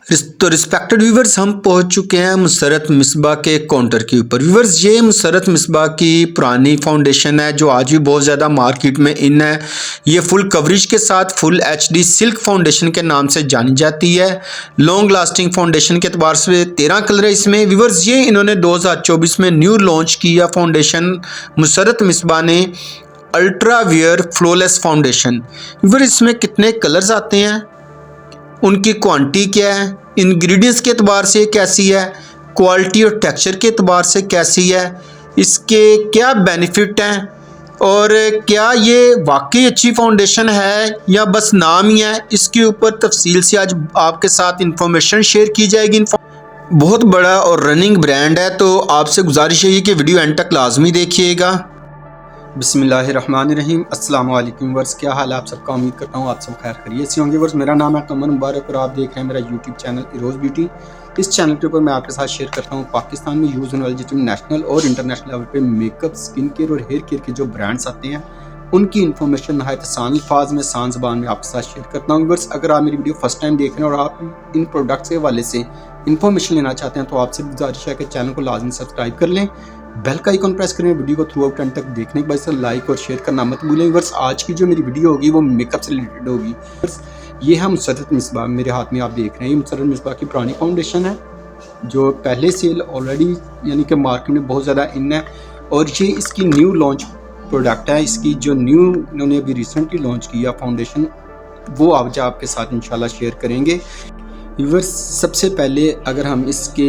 तो respected viewers, हम पहुंच चुके हैं मुसर्रत मिसबा के काउंटर के ऊपर। व्यूवर्स, ये मुसर्रत मिसबा की पुरानी फाउंडेशन है जो आज भी बहुत ज़्यादा मार्केट में इन है। ये फुल कवरेज के साथ फुल एचडी सिल्क फाउंडेशन के नाम से जानी जाती है। लॉन्ग लास्टिंग फाउंडेशन के अतबार से 13 कलर है इसमें। व्यूवर्स, ये इन्होंने 2024 में न्यू लॉन्च किया फाउंडेशन मुसर्रत मिसबा ने, ultra wear flawless foundation. Viewers, इसमें कितने कलर्स आते हैं, उनकी क्वांटिटी क्या है, इंग्रेडिएंट्स के अतबार से कैसी है, क्वालिटी और टेक्सचर के अतबार से कैसी है, इसके क्या बेनिफिट हैं और क्या ये वाकई अच्छी फाउंडेशन है या बस नाम ही है, इसके ऊपर तफसील से आज आपके साथ इंफॉर्मेशन शेयर की जाएगी। बहुत बड़ा और रनिंग ब्रांड है, तो आपसे गुजारिश है कि वीडियो एंड तक लाजमी देखिएगा। बिस्मिल्लाहिर्रहमानिर्रहीम। अस्सलाम वालेकुम वर्स, क्या हाल है आप सबका। उम्मीद करता हूँ आप सब खैर खैरियत से होंगे। वर्स, मेरा नाम है कमर मुबारक और आप देख रहे हैं मेरा यूट्यूब चैनल इरोज़ ब्यूटी। इस चैनल के ऊपर मैं आपके साथ शेयर करता हूँ पाकिस्तान में यूज़ होने वाले जितने नेशनल और इंटरनेशनल लेवल पे मेकअप, स्किन केयर और हेयर केयर के जो ब्रांड्स आते हैं उनकी इन्फॉर्मेशन नहायत आसान अल्फाज में, आसान ज़बान में आपके साथ शेयर करता हूँ। वर्स, अगर आप मेरी वीडियो फर्स्ट टाइम देख रहे हैं और आप इन प्रोडक्ट्स के हवाले से इन्फॉर्मेशन लेना चाहते हैं तो आपसे गुजारिश है कि चैनल को लाजमी सब्सक्राइब कर लें, बेल का आइकन प्रेस करें। वीडियो को थ्रू आउट एंड तक देखने के बाद से लाइक और शेयर करना मत भूलें। वर्स, आज की जो मेरी वीडियो होगी वो मेकअप से रिलेटेड होगी। वर्स, ये है मुसर्रत मिसबा, मेरे हाथ में आप देख रहे हैं। ये मुसर्रत मिसबा की पुरानी फाउंडेशन है जो पहले सेल ऑलरेडी यानी कि मार्केट में बहुत ज़्यादा इन है और ये इसकी न्यू लॉन्च प्रोडक्ट है। इसकी जो न्यू इन्होंने अभी रिसेंटली लॉन्च किया फाउंडेशन वो आज आपके साथ इंशाल्लाह शेयर करेंगे। व्यूअर्स, सबसे पहले अगर हम इसके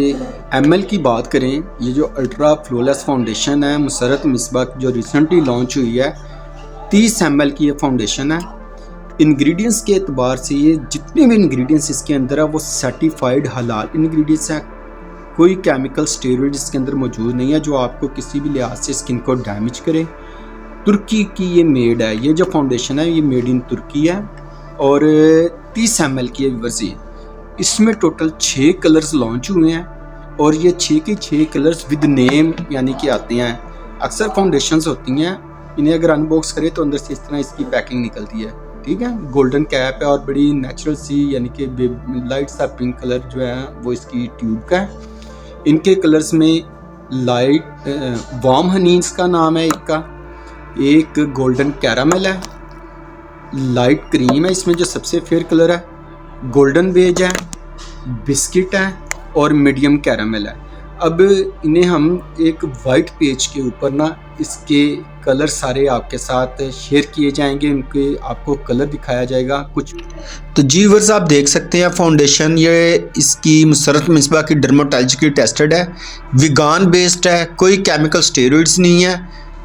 एमएल की बात करें, ये जो अल्ट्रा फ्लॉलेस फाउंडेशन है मुसर्रत मिसबा जो रिसेंटली लॉन्च हुई है, 30 ml की ये फाउंडेशन है। इंग्रेडिएंट्स के एतबार से ये जितने भी इंग्रेडिएंट्स इसके अंदर है वो सर्टिफाइड हलाल इंग्रेडिएंट्स हैं। कोई केमिकल स्टेरॉइड इसके अंदर मौजूद नहीं है जो आपको किसी भी लिहाज से स्किन को डैमेज करे। तुर्की की ये मेड है, ये जो फाउंडेशन है ये मेड इन तुर्की है और 30 ml की है। व्यूअर्स, इसमें टोटल 6 कलर्स लॉन्च हुए हैं और ये 6 के 6 कलर्स विद नेम यानी कि आते हैं। अक्सर फाउंडेशंस होती हैं, इन्हें अगर अनबॉक्स करें तो अंदर से इस तरह इसकी पैकिंग निकलती है, ठीक है। गोल्डन कैप है और बड़ी नेचुरल सी यानी कि लाइट सा पिंक कलर जो है वो इसकी ट्यूब का है। इनके कलर्स में लाइट वार्म हनी इसका नाम है एक गोल्डन कैरामल है, लाइट क्रीम है इसमें जो सबसे फेयर कलर है, गोल्डन बेज है, बिस्किट है और मीडियम कैरामल है। अब इन्हें हम एक वाइट पेज के ऊपर ना इसके कलर सारे आपके साथ शेयर किए जाएंगे, इनके आपको कलर दिखाया जाएगा कुछ। तो जी व्यूअर्स, आप देख सकते हैं फाउंडेशन ये इसकी मुसर्रत मिसबा की डर्माटोलॉजिकली टेस्टेड है, वीगान बेस्ड है, कोई केमिकल स्टेरॉइड्स नहीं है,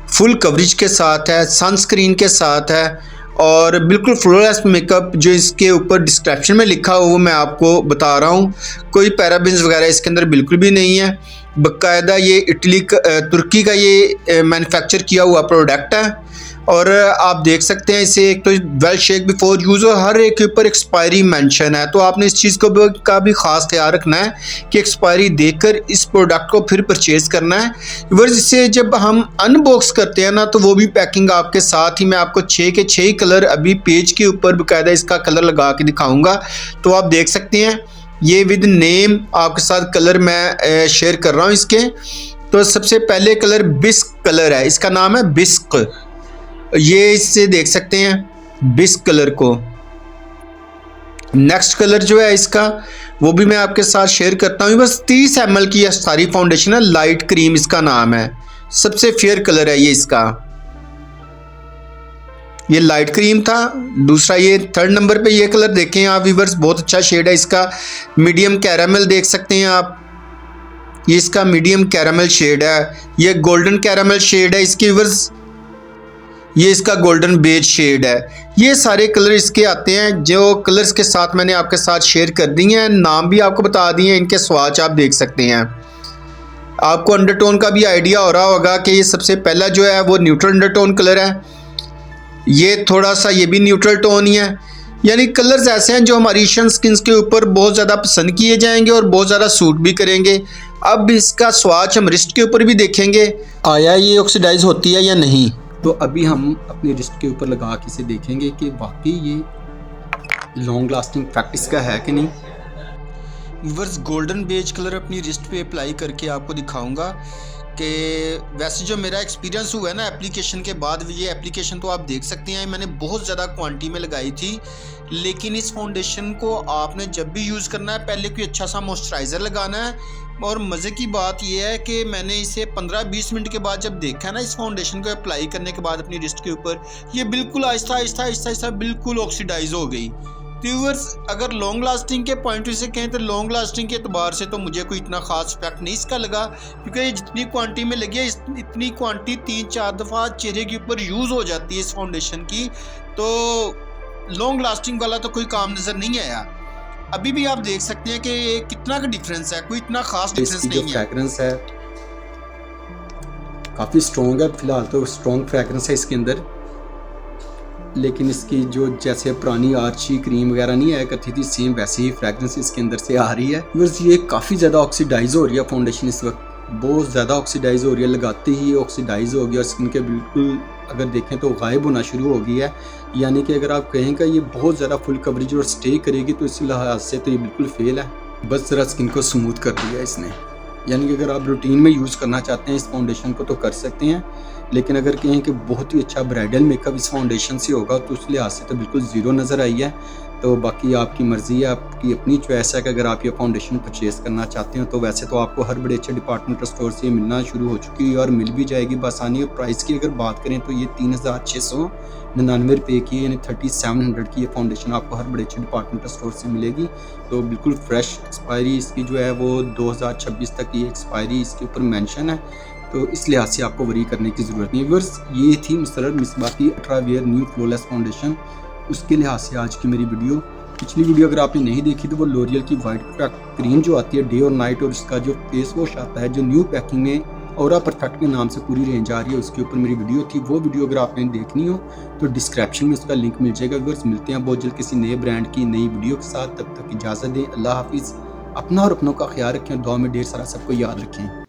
फुल कवरेज के साथ है, सनस्क्रीन के साथ है और बिल्कुल फ्लॉलेस मेकअप। जो इसके ऊपर डिस्क्रिप्शन में लिखा हो वो मैं आपको बता रहा हूँ, कोई पैराबेन्स वगैरह इसके अंदर बिल्कुल भी नहीं है। बाकायदा ये इटली तुर्की का ये मैन्युफैक्चर किया हुआ प्रोडक्ट है और आप देख सकते हैं इसे एक तो वेल शेक बिफोर यूज़ और हर एक के ऊपर एक्सपायरी मेंशन है। तो आपने इस चीज़ को का भी ख़ास ख्याल रखना है कि एक्सपायरी देखकर इस प्रोडक्ट को फिर परचेज करना है। वर्स, इसे जब हम अनबॉक्स करते हैं ना तो वो भी पैकिंग आपके साथ ही मैं आपको 6 के 6 कलर अभी पेज के ऊपर बाकायदा इसका कलर लगा के दिखाऊँगा। तो आप देख सकते हैं ये विद नेम आपके साथ कलर मैं शेयर कर रहा हूँ इसके। तो सबसे पहले कलर बिस्क कलर है, इसका नाम है बिस्क। ये इससे देख सकते हैं बिस्क कलर को। नेक्स्ट कलर जो है इसका वो भी मैं आपके साथ शेयर करता हूँ। बस 30 ml की यह सारी फाउंडेशन है, लाइट क्रीम इसका नाम है, सबसे फेयर कलर है ये इसका। ये लाइट क्रीम था। दूसरा ये 3rd नंबर पे ये कलर देखें आप व्यूअर्स, बहुत अच्छा शेड है इसका, मीडियम कैरामल देख सकते हैं आप, ये इसका मीडियम कैरामल शेड है। ये गोल्डन कैरामल शेड है इसकी व्यूअर्स, ये इसका गोल्डन बेज शेड है। ये सारे कलर इसके आते हैं जो कलर्स के साथ मैंने आपके साथ शेयर कर दिए हैं, नाम भी आपको बता दिए हैं, इनके स्वाच आप देख सकते हैं। आपको अंडरटोन का भी आइडिया हो रहा होगा कि ये सबसे पहला जो है वो न्यूट्रल अंडरटोन कलर है, ये थोड़ा सा ये भी न्यूट्रल टोन ही है। यानी कलर्स ऐसे हैं जो हमारी एशियन स्किन के ऊपर बहुत ज़्यादा पसंद किए जाएंगे और बहुत ज़्यादा सूट भी करेंगे। अब इसका स्वाच हम रिस्ट के ऊपर भी देखेंगे, आया ये ऑक्सीडाइज होती है या नहीं। तो अभी हम अपनी रिस्ट के ऊपर लगा के इसे देखेंगे कि वाकई ये लॉन्ग लास्टिंग फैक्ट इसका है कि नहीं। व्यूअर्स गोल्डन बेज कलर अपनी रिस्ट पे अप्लाई करके आपको दिखाऊंगा कि वैसे जो मेरा एक्सपीरियंस हुआ है ना एप्लीकेशन के बाद, ये एप्लीकेशन तो आप देख सकते हैं मैंने बहुत ज़्यादा क्वांटिटी में लगाई थी, लेकिन इस फाउंडेशन को आपने जब भी यूज़ करना है पहले कोई अच्छा सा मॉइस्चराइज़र लगाना है। और मज़े की बात यह है कि मैंने इसे 15-20 मिनट के बाद जब देखा ना इस फाउंडेशन को अप्लाई करने के बाद अपनी रिस्ट के ऊपर, ये बिल्कुल आहिस्ता आहिस्ता आहिस्ता आहिस्ता बिल्कुल ऑक्सीडाइज हो गई। व्यूअर्स अगर लॉन्ग लास्टिंग के पॉइंट ऑफ व्यू से कहें तो लॉन्ग लास्टिंग के एतबार से तो मुझे कोई इतना ख़ास इफेक्ट नहीं इसका लगा, क्योंकि ये जितनी क्वांटिटी में लगी है इतनी क्वांटिटी 3-4 दफ़ा चेहरे के ऊपर यूज़ हो जाती है इस फाउंडेशन की, तो लॉन्ग लास्टिंग वाला तो कोई काम नज़र नहीं आया। अभी भी आप देख सकते हैं कि कितना का डिफरेंस है, कोई इतना खास डिफरेंस नहीं है। फ्रैग्रेंस है काफ़ी स्ट्रॉन्ग है, फिलहाल तो स्ट्रॉन्ग फ्रैग्रेंस है इसके अंदर, लेकिन इसकी जो जैसे पुरानी आर्ची क्रीम वगैरह नहीं आया करती थी सेम वैसे ही फ्रैग्रेंस इसके अंदर से आ रही है। बस ये काफ़ी ज़्यादा ऑक्सीडाइज हो रही है फाउंडेशन, इस वक्त बहुत ज़्यादा ऑक्सीडाइज हो रही है, लगाते ही ऑक्सीडाइज हो गया और स्किन के बिल्कुल अगर देखें तो गायब होना शुरू हो गई है। यानी कि अगर आप कहें कि ये बहुत ज़्यादा फुल कवरेज और स्टे करेगी तो इस लिहाज से तो ये बिल्कुल फेल है, बस ज़रा स्किन को स्मूथ कर दिया इसने। यानी कि अगर आप रूटीन में यूज़ करना चाहते हैं इस फाउंडेशन को तो कर सकते हैं, लेकिन अगर कहें कि बहुत ही अच्छा ब्राइडल मेकअप इस फाउंडेशन से होगा तो उस लिहाज से तो बिल्कुल ज़ीरो नज़र आई है। तो बाकी आपकी मर्ज़ी है, आपकी अपनी चॉइस है कि अगर आप ये फाउंडेशन परचेज़ करना चाहते हो तो वैसे तो आपको हर बड़े अच्छे डिपार्टमेंटल स्टोर से मिलना शुरू हो चुकी है और मिल भी जाएगी बआसानी। और प्राइस की अगर बात करें तो ये 3699 रुपये की यानी 3700 की ये फाउंडेशन आपको हर बड़े अच्छे डिपार्टमेंटल स्टोर से मिलेगी। तो बिल्कुल फ्रेश एक्सपायरी इसकी जो है वो 2026 तक की एक्सपायरी इसके ऊपर मेंशन है, तो इस लिहाज से आपको वरी करने की ज़रूरत नहीं है। व्यूअर्स ये थी मुसर्रर मिसबाह की ultra wear new flawless foundation, उसके लिहाज से आज की मेरी वीडियो। पिछली वीडियो अगर आपने नहीं देखी तो वो लोरियल की वाइट क्रीम जो आती है डे और नाइट, और इसका जो फेस वॉश आता है जो न्यू पैकिंग में ऑरा परफेक्ट के नाम से पूरी रेंज आ रही है, उसके ऊपर मेरी वीडियो थी। वो वीडियो अगर आपने देखनी हो तो डिस्क्रिप्शन में उसका लिंक मिल जाएगा। व्यूअर्स मिलते हैं बहुत जल्द किसी नए ब्रांड की नई वीडियो के साथ, तब तक इजाज़त दें। अल्लाह हाफिज़। अपना और अपनों का ख्याल रखें, दुआ में ढेर सारा सबको याद रखें।